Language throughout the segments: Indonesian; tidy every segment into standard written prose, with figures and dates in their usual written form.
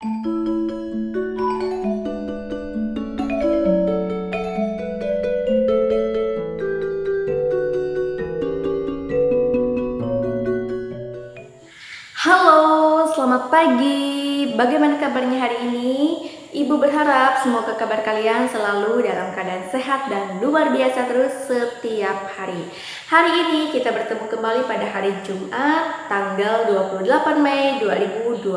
Halo, selamat pagi. Bagaimana kabarnya hari ini? Ibu berharap semoga kabar kalian selalu dalam keadaan sehat dan luar biasa terus setiap hari. Hari ini kita bertemu kembali pada hari Jumat tanggal 28 Mei 2021.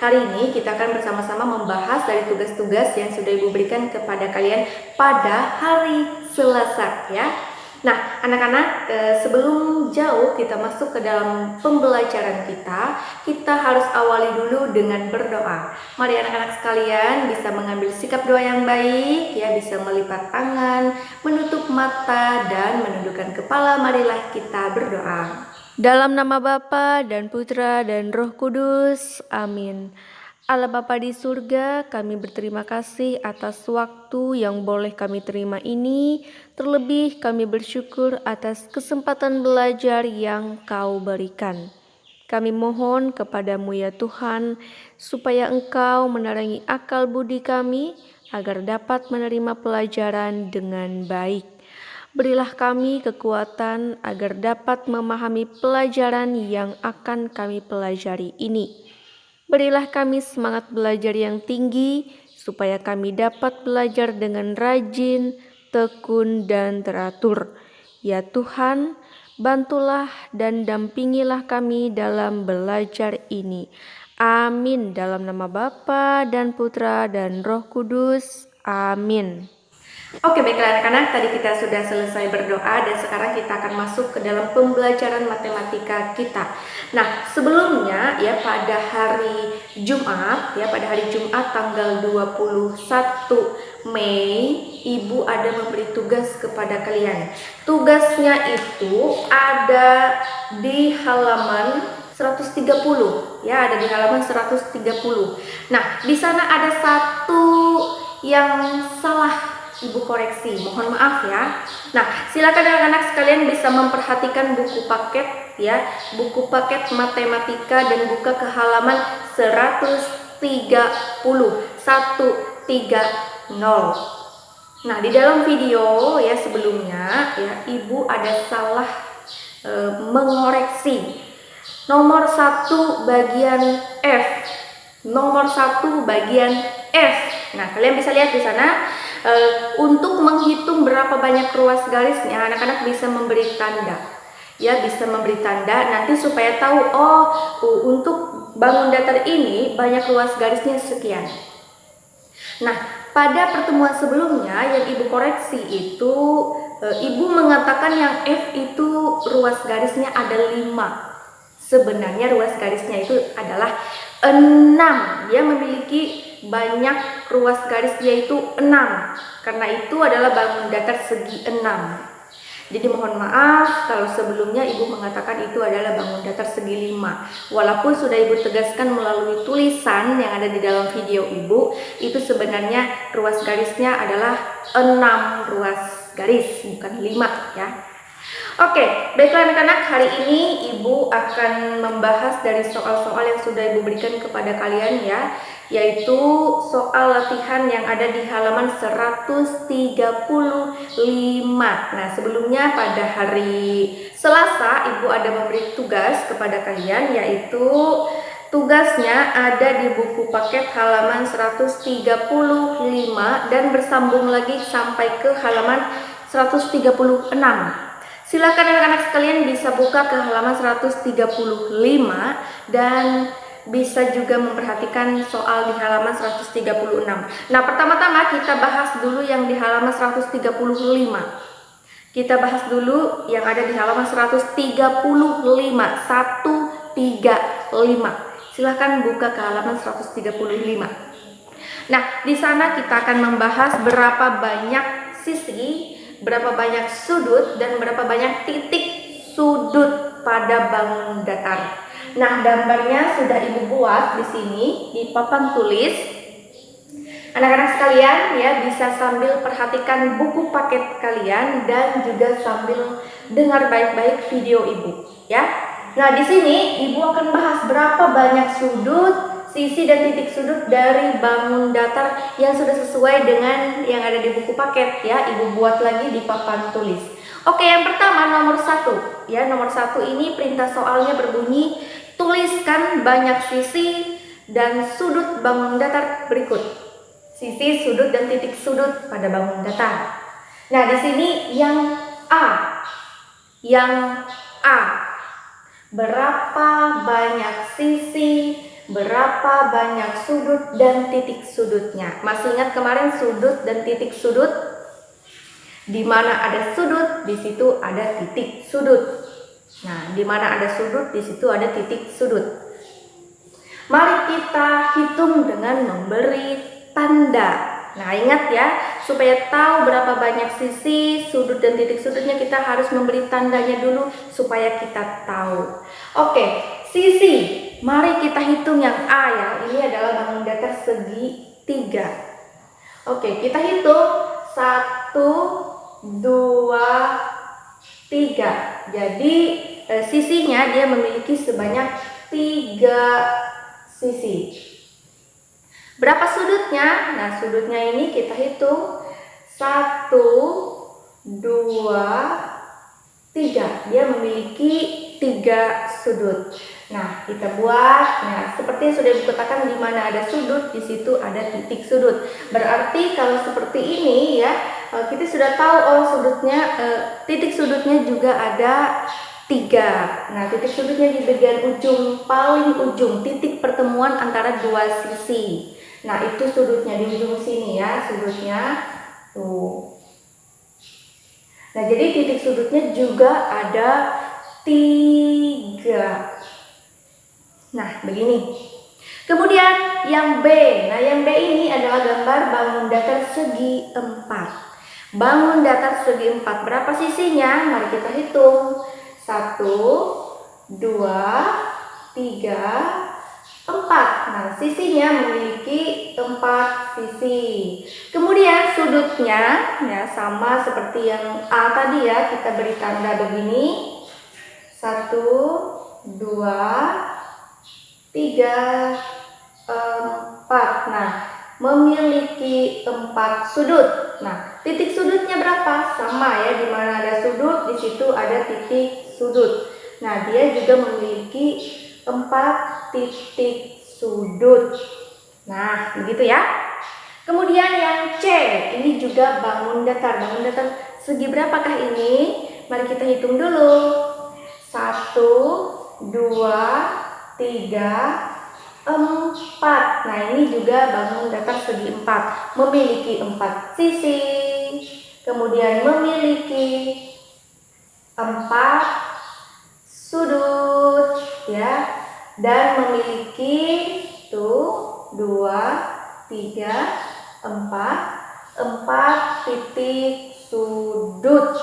Hari ini kita akan bersama-sama membahas dari tugas-tugas yang sudah Ibu berikan kepada kalian pada hari Selasa ya. Nah, anak-anak, sebelum jauh kita masuk ke dalam pembelajaran kita harus awali dulu dengan berdoa. Mari anak-anak sekalian bisa mengambil sikap doa yang baik, ya, bisa melipat tangan, menutup mata, dan menundukkan kepala. Marilah kita berdoa. Dalam nama Bapa dan Putra dan Roh Kudus, amin. Allah Bapa di surga, kami berterima kasih atas waktu yang boleh kami terima ini. Terlebih kami bersyukur atas kesempatan belajar yang Kau berikan. Kami mohon kepadamu ya Tuhan, supaya Engkau menerangi akal budi kami, agar dapat menerima pelajaran dengan baik. Berilah kami kekuatan agar dapat memahami pelajaran yang akan kami pelajari ini. Berilah kami semangat belajar yang tinggi, supaya kami dapat belajar dengan rajin, tekun, dan teratur. Ya Tuhan, bantulah dan dampingilah kami dalam belajar ini. Amin. Dalam nama Bapa dan Putra dan Roh Kudus. Amin. Oke, baiklah anak-anak, tadi kita sudah selesai berdoa dan sekarang kita akan masuk ke dalam pembelajaran matematika kita. Nah, sebelumnya ya pada hari Jumat tanggal 21 Mei, Ibu ada memberi tugas kepada kalian. Tugasnya itu ada di halaman 130 ya, ada di halaman 130. Nah, di sana ada satu yang salah Ibu koreksi, mohon maaf ya. Nah, silakan anak-anak sekalian bisa memperhatikan buku paket ya, buku paket matematika dan buka ke halaman 130. Nah, di dalam video ya sebelumnya ya, Ibu ada salah mengoreksi nomor 1 bagian F. Nomor 1 bagian F. Nah, kalian bisa lihat di sana. Untuk menghitung berapa banyak ruas garisnya, anak-anak bisa memberi tanda ya, bisa memberi tanda nanti supaya tahu, oh untuk bangun datar ini banyak ruas garisnya sekian. Nah, pada pertemuan sebelumnya yang Ibu koreksi itu, Ibu mengatakan yang F itu ruas garisnya ada 5. Sebenarnya ruas garisnya itu adalah 6. Dia memiliki banyak ruas garis, yaitu 6. Karena itu adalah bangun datar segi 6. Jadi mohon maaf kalau sebelumnya Ibu mengatakan itu adalah bangun datar segi 5. Walaupun sudah Ibu tegaskan melalui tulisan yang ada di dalam video Ibu, itu sebenarnya ruas garisnya adalah 6 ruas garis, bukan 5 ya. Oke, baiklah anak-anak, hari ini Ibu akan membahas dari soal-soal yang sudah Ibu berikan kepada kalian ya, yaitu soal latihan yang ada di halaman 135. Nah, sebelumnya pada hari Selasa Ibu ada memberi tugas kepada kalian, yaitu tugasnya ada di buku paket halaman 135 dan bersambung lagi sampai ke halaman 136. Silakan anak-anak sekalian bisa buka ke halaman 135 dan bisa juga memperhatikan soal di halaman 136. Nah, pertama-tama kita bahas dulu yang di halaman 135. Kita bahas dulu yang ada di halaman 135. Silahkan buka ke halaman 135. Nah, di sana kita akan membahas berapa banyak sisi, berapa banyak sudut, dan berapa banyak titik sudut pada bangun datar. Nah, gambarnya sudah Ibu buat di sini di papan tulis. Anak-anak sekalian ya, bisa sambil perhatikan buku paket kalian dan juga sambil dengar baik-baik video Ibu ya. Nah, di sini Ibu akan bahas berapa banyak sudut sisi dan titik sudut dari bangun datar yang sudah sesuai dengan yang ada di buku paket ya. Ibu buat lagi di papan tulis. Oke, yang pertama nomor 1 ya. Nomor 1 ini perintah soalnya berbunyi tuliskan banyak sisi dan sudut bangun datar berikut. Sisi, sudut dan titik sudut pada bangun datar. Nah, di sini yang A. Berapa banyak sisi, berapa banyak sudut dan titik sudutnya? Masih ingat kemarin sudut dan titik sudut? Di mana ada sudut, di situ ada titik sudut. Nah, di mana ada sudut, di situ ada titik sudut. Mari kita hitung dengan memberi tanda. Nah, ingat ya, supaya tahu berapa banyak sisi, sudut dan titik sudutnya kita harus memberi tandanya dulu supaya kita tahu. Oke, sisi. Mari kita hitung yang A ya. Ini adalah bangun datar segi 3. Oke, kita hitung 1, 2, 3. Jadi sisinya dia memiliki sebanyak 3 sisi. Berapa sudutnya? Nah, sudutnya ini kita hitung 1, 2, 3. Dia memiliki 3 sudut. Nah, kita buat. Nah, seperti yang sudah dikatakan, di mana ada sudut, di situ ada titik sudut. Berarti kalau seperti ini ya, kita sudah tahu sudutnya, titik sudutnya juga ada 3. Nah, titik sudutnya di bagian ujung, paling ujung, titik pertemuan antara 2 sisi. Nah, itu sudutnya di ujung sini ya, sudutnya tuh. Nah, jadi titik sudutnya juga ada 3. Nah, begini. Kemudian yang B. Nah, yang B ini adalah gambar bangun datar segi 4. Bangun datar segi 4. Berapa sisinya? Mari kita hitung. 1, 2, 3, 4. Nah, sisinya memiliki 4 sisi. Kemudian sudutnya ya sama seperti yang A tadi ya, kita beri tanda begini. 1, 2, 3, 4. Nah, memiliki 4 sudut. Nah, titik sudutnya berapa? Sama ya, di mana ada sudut, di situ ada titik sudut. Nah, dia juga memiliki 4 titik sudut. Nah, begitu ya. Kemudian yang C, ini juga bangun datar. Bangun datar segi berapakah ini? Mari kita hitung dulu. 1, 2, 3, 4. Nah, ini juga bangun datar segi 4. Memiliki 4 sisi. Kemudian memiliki 4 sudut ya, dan memiliki tuh 2, 3, 4 titik sudut.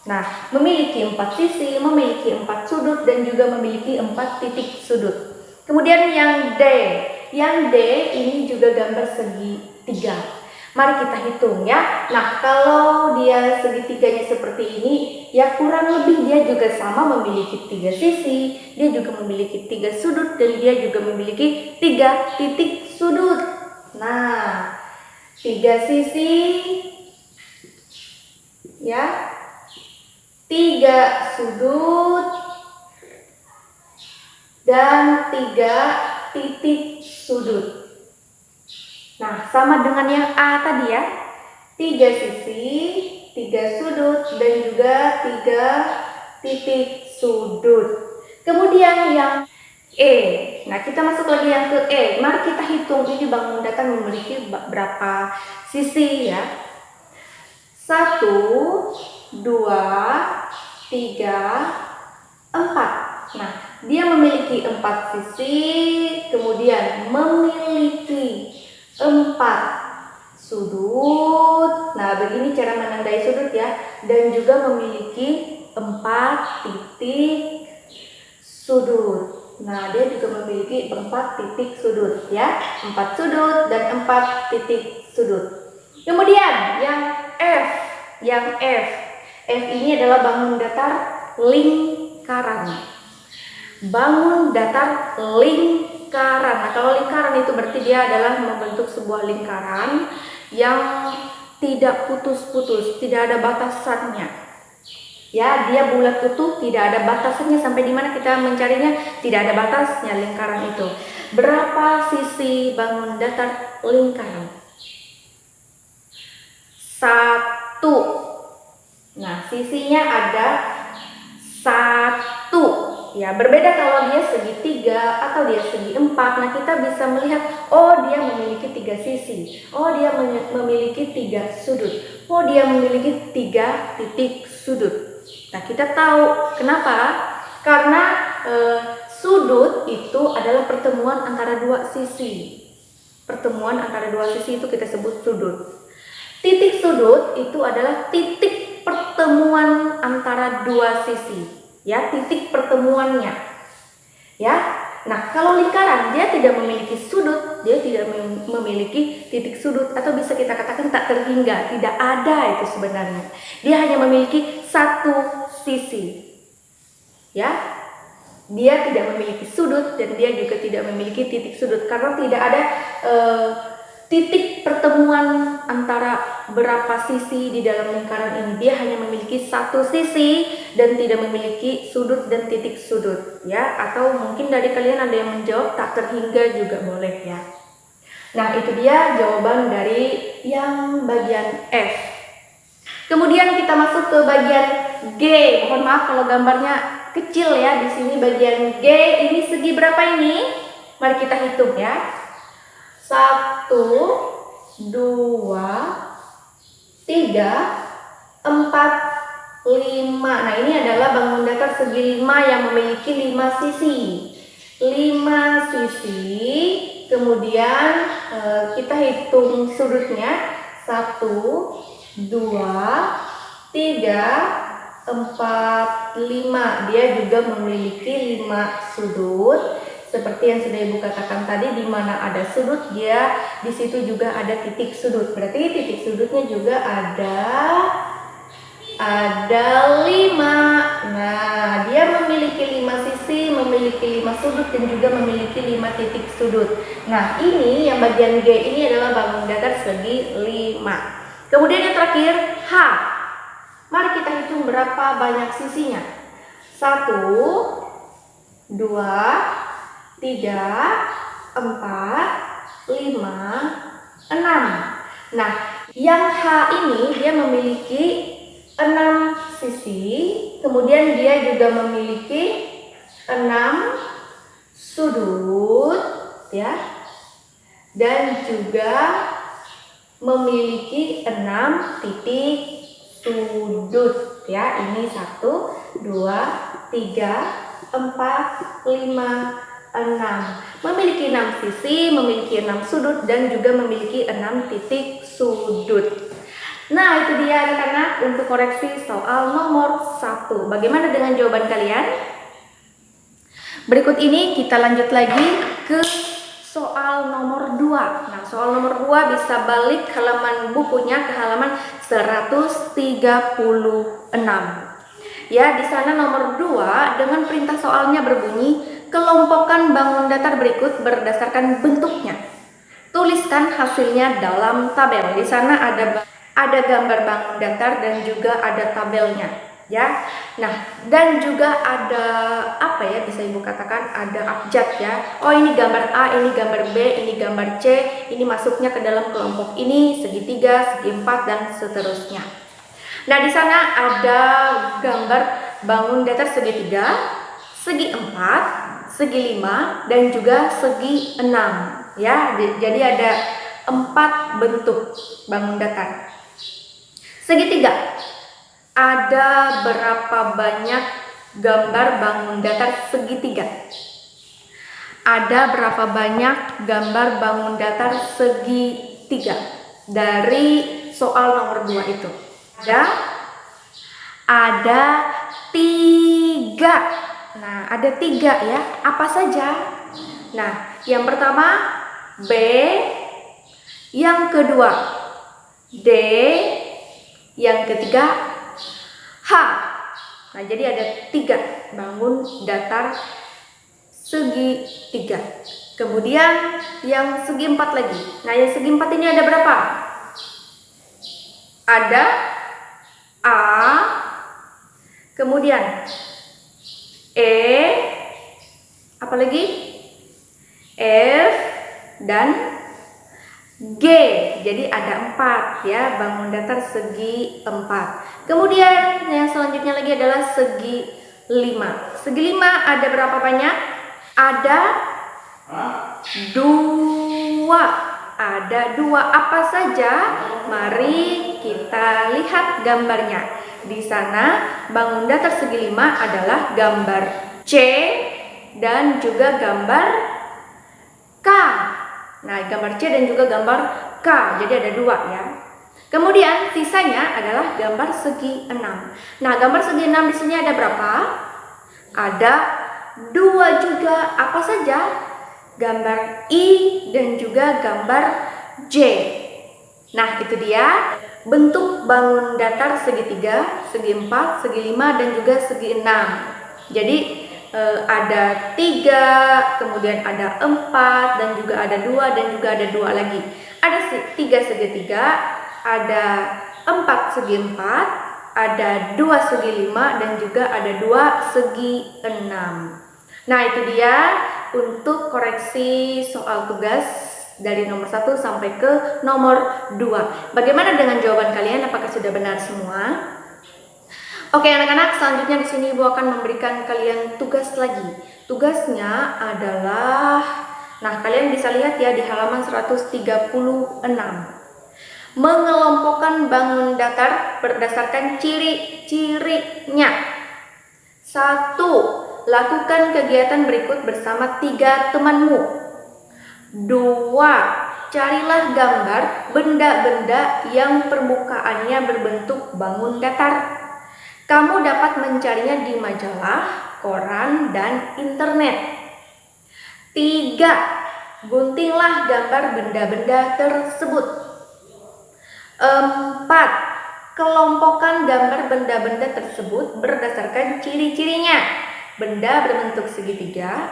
Nah, memiliki 4 sisi, memiliki 4 sudut, dan juga memiliki 4 titik sudut. Kemudian yang D. Yang D ini juga gambar segi 3. Mari kita hitung ya. Nah, kalau dia segitiganya seperti ini, ya kurang lebih dia juga sama memiliki 3 sisi, dia juga memiliki 3 sudut, dan dia juga memiliki 3 titik sudut. Nah, 3 sisi ya, 3 sudut, dan 3 titik sudut. Nah, sama dengan yang A tadi ya. 3 sisi, 3 sudut, dan juga 3 titik sudut. Kemudian yang E. Nah, kita masuk lagi yang ke E. Mari kita hitung ini bangun datar memiliki berapa sisi ya. 1, 2, 3, 4. Nah, dia memiliki 4 sisi, kemudian memiliki 4 sudut. Nah, begini cara menandai sudut ya. Dan juga memiliki 4 titik sudut. Nah, dia juga memiliki 4 titik sudut ya. 4 sudut dan 4 titik sudut. Kemudian yang F. Yang F. F ini adalah bangun datar lingkaran. Bangun datar lingkaran. lingkaran. Nah, kalau lingkaran itu berarti dia adalah membentuk sebuah lingkaran yang tidak putus-putus, tidak ada batasannya. Ya, dia bulat utuh, tidak ada batasannya. Sampai di mana kita mencarinya? Tidak ada batasnya lingkaran itu. Berapa sisi bangun datar lingkaran? 1. Nah, sisinya ada 1. Ya, berbeda kalau dia segitiga atau dia segi 4. Nah, kita bisa melihat, oh dia memiliki 3 sisi. Oh dia memiliki 3 sudut. Oh dia memiliki 3 titik sudut. Nah, kita tahu kenapa? Karena sudut itu adalah pertemuan antara 2 sisi. Pertemuan antara 2 sisi itu kita sebut sudut. Titik sudut itu adalah titik pertemuan antara 2 sisi. Ya, titik pertemuannya. Ya. Nah, kalau lingkaran dia tidak memiliki sudut, dia tidak memiliki titik sudut, atau bisa kita katakan tak terhingga, tidak ada itu sebenarnya. Dia hanya memiliki 1 sisi. Ya. Dia tidak memiliki sudut dan dia juga tidak memiliki titik sudut karena tidak ada titik pertemuan antara berapa sisi di dalam lingkaran ini. Dia hanya memiliki 1 sisi dan tidak memiliki sudut dan titik sudut, ya. Atau mungkin dari kalian ada yang menjawab tak terhingga juga boleh, ya. Nah, itu dia jawaban dari yang bagian F. Kemudian kita masuk ke bagian G. Mohon maaf kalau gambarnya kecil ya. Di sini bagian G ini segi berapa ini? Mari kita hitung ya. 1, 2, 3, 4, 5. Nah, ini adalah bangun datar segi 5 yang memiliki 5 sisi. 5 sisi. Kemudian kita hitung sudutnya. 1, 2, 3, 4, 5. Dia juga memiliki 5 sudut. Seperti yang sudah Ibu katakan tadi, di mana ada sudut, dia di situ juga ada titik sudut. Berarti titik sudutnya juga ada 5. Nah, dia memiliki 5 sisi, memiliki 5 sudut dan juga memiliki 5 titik sudut. Nah, ini yang bagian G ini adalah bangun datar segi 5. Kemudian yang terakhir H. Mari kita hitung berapa banyak sisinya. 1, 2, 3, 4, 5, 6. Nah, yang H ini dia memiliki 6 sisi, kemudian dia juga memiliki 6 sudut, ya, dan juga memiliki 6 titik sudut, ya. Ini 1, 2, 3, 4, 5, 6. Memiliki 6 sisi, memiliki 6 sudut, dan juga memiliki 6 titik sudut. Nah, itu dia anak-anak untuk koreksi soal nomor 1. Bagaimana dengan jawaban kalian? Berikut ini kita lanjut lagi ke soal nomor 2. Nah, soal nomor 2 bisa balik halaman bukunya ke halaman 136. Ya, di sana nomor 2 dengan perintah soalnya berbunyi, kelompokkan bangun datar berikut berdasarkan bentuknya. Tuliskan hasilnya dalam tabel. Di sana ada gambar bangun datar dan juga ada tabelnya, ya. Nah, dan juga ada apa ya, bisa Ibu katakan ada abjad, ya. Oh, ini gambar A, ini gambar B, ini gambar C, ini masuknya ke dalam kelompok ini, segitiga, segi 4 dan seterusnya. Nah, di sana ada gambar bangun datar segitiga, segi 4, segi 5 dan juga segi 6, ya. Jadi ada 4 bentuk bangun datar. Segitiga, ada berapa banyak gambar bangun datar segitiga? Ada berapa banyak gambar bangun datar segitiga dari soal nomor 2 itu? Ada 3. Nah, ada 3, ya. Apa saja? Nah, yang pertama B, yang kedua D, yang ketiga H. Nah, jadi ada 3 bangun datar segitiga. Kemudian yang segi 4 lagi. Nah, yang segi 4 ini ada berapa? Ada A, kemudian E, apa lagi? F, dan G. Jadi ada 4 ya, bangun datar segi 4. Kemudian yang selanjutnya lagi adalah segi 5. Segi 5 ada berapa banyak? Ada 2. Ada 2. Apa saja? Mari kita lihat gambarnya. Di sana bangun datar segi 5 adalah gambar C dan juga gambar K. Nah, gambar C dan juga gambar K. Jadi ada 2 ya. Kemudian sisanya adalah gambar segi 6. Nah, gambar segi 6 di sini ada berapa? Ada 2 juga. Apa saja? Gambar I dan juga gambar J. Nah, itu dia bentuk bangun datar segitiga, segi 4, segi 5, dan juga segi 6. Jadi ada 3, kemudian ada 4, dan juga ada 2, dan juga ada 2 lagi. Ada 3 segitiga, ada 4 segi 4, ada 2 segi 5, dan juga ada 2 segi 6. Nah, itu dia untuk koreksi soal tugas dari nomor 1 sampai ke nomor 2. Bagaimana dengan jawaban kalian? Apakah sudah benar semua? Oke anak-anak, selanjutnya di sini Ibu akan memberikan kalian tugas lagi. Tugasnya adalah, nah kalian bisa lihat ya di halaman 136. Mengelompokkan bangun datar berdasarkan ciri-cirinya. 1. Lakukan kegiatan berikut bersama 3 temanmu. 2. Carilah gambar benda-benda yang permukaannya berbentuk bangun datar. Kamu dapat mencarinya di majalah, koran, dan internet. 3. Guntinglah gambar benda-benda tersebut. 4. Kelompokkan gambar benda-benda tersebut berdasarkan ciri-cirinya. Benda berbentuk segitiga,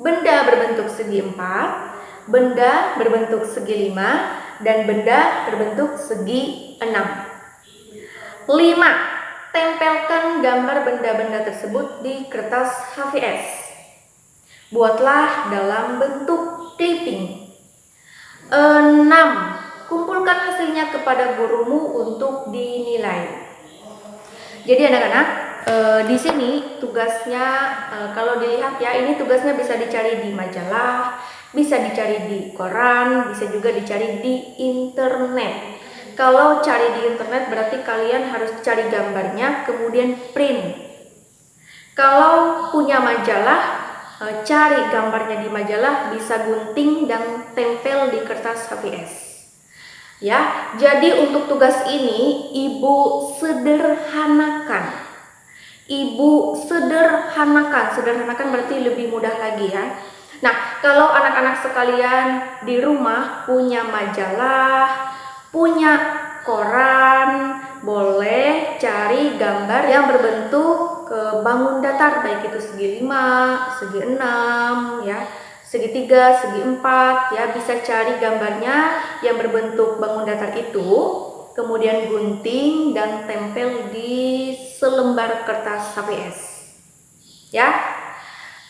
benda berbentuk segi 4, benda berbentuk segi 5, dan benda berbentuk segi 6. 5. Tempelkan gambar benda-benda tersebut di kertas HVS. Buatlah dalam bentuk clipping. 6. Kumpulkan hasilnya kepada gurumu untuk dinilai. Jadi anak-anak, di sini tugasnya kalau dilihat ya, ini tugasnya bisa dicari di majalah, bisa dicari di koran, bisa juga dicari di internet. Kalau cari di internet berarti kalian harus cari gambarnya kemudian print. Kalau punya majalah, cari gambarnya di majalah, bisa gunting dan tempel di kertas HVS. Ya, jadi untuk tugas ini Ibu sederhanakan. Sederhanakan berarti lebih mudah lagi ya. Nah, kalau anak-anak sekalian di rumah punya majalah, punya koran, boleh cari gambar yang berbentuk bangun datar, baik itu segi 5, segi 6 ya, segitiga, segi 4 ya, bisa cari gambarnya yang berbentuk bangun datar itu, kemudian gunting dan tempel di selembar kertas HVS ya.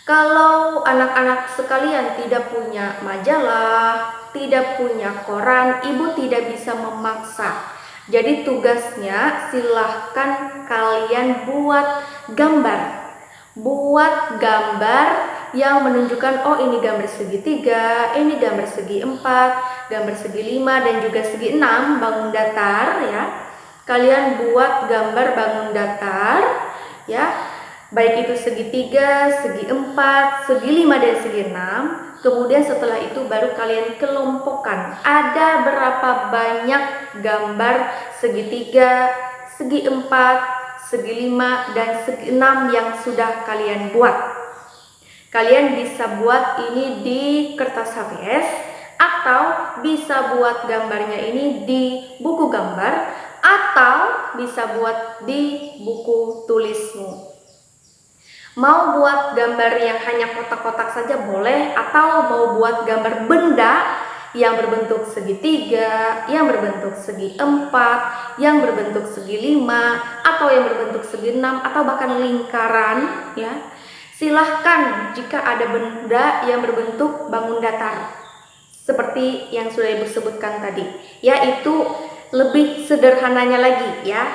Kalau anak-anak sekalian tidak punya majalah, tidak punya koran, Ibu tidak bisa memaksa. Jadi tugasnya silahkan kalian buat gambar. Buat gambar yang menunjukkan, oh ini gambar segitiga, ini gambar segi 4, gambar segi 5, dan juga segi 6 bangun datar ya. Kalian buat gambar bangun datar ya, baik itu segitiga, segi 4, segi 5, dan segi 6. Kemudian setelah itu baru kalian kelompokkan. Ada berapa banyak gambar segitiga, segi 4, segi 5, dan segi 6 yang sudah kalian buat. Kalian bisa buat ini di kertas HVS atau bisa buat gambarnya ini di buku gambar atau bisa buat di buku tulismu. Mau buat gambar yang hanya kotak-kotak saja boleh, atau mau buat gambar benda yang berbentuk segitiga, yang berbentuk segi 4, yang berbentuk segi 5, atau yang berbentuk segi 6, atau bahkan lingkaran ya. Silahkan jika ada benda yang berbentuk bangun datar seperti yang sudah Ibu sebutkan tadi, yaitu lebih sederhananya lagi ya.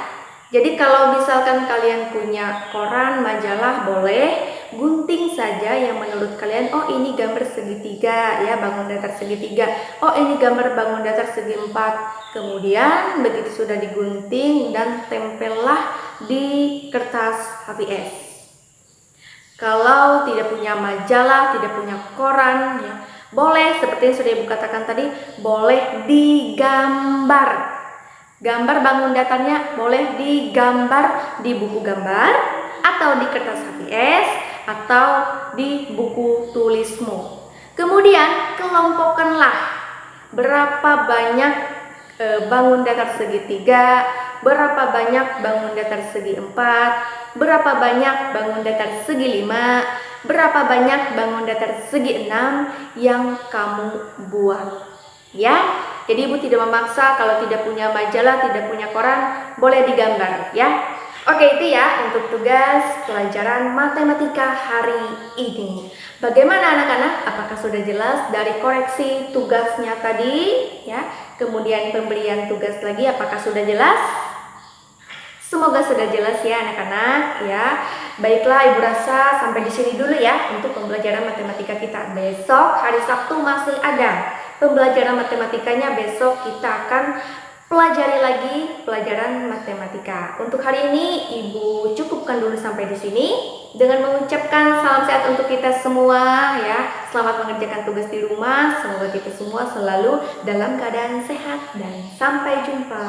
Jadi kalau misalkan kalian punya koran, majalah, boleh gunting saja yang menurut kalian, oh ini gambar segitiga ya, bangun datar segitiga. Oh ini gambar bangun datar segi 4. Kemudian begitu sudah digunting dan tempellah di kertas HVS. Kalau tidak punya majalah, tidak punya koran ya, boleh seperti yang sudah Ibu katakan tadi, boleh digambar. Gambar bangun datarnya boleh digambar di buku gambar, atau di kertas HVS, atau di buku tulismu. Kemudian kelompokkanlah berapa banyak bangun datar segitiga, berapa banyak bangun datar segi 4, berapa banyak bangun datar segi 5, berapa banyak bangun datar segi 6 yang kamu buat ya. Jadi Ibu tidak memaksa, kalau tidak punya majalah, tidak punya koran, boleh digambar ya. Oke, itu ya untuk tugas pelajaran matematika hari ini. Bagaimana anak-anak? Apakah sudah jelas dari koreksi tugasnya tadi ya? Kemudian pemberian tugas lagi, apakah sudah jelas? Semoga sudah jelas ya anak-anak ya. Baiklah, Ibu rasa sampai di sini dulu ya untuk pembelajaran matematika kita. Besok hari Sabtu masih ada pembelajaran matematikanya. Besok kita akan pelajari lagi pelajaran matematika. Untuk hari ini Ibu cukupkan dulu sampai di sini dengan mengucapkan salam sehat untuk kita semua ya. Selamat mengerjakan tugas di rumah. Semoga kita semua selalu dalam keadaan sehat dan sampai jumpa.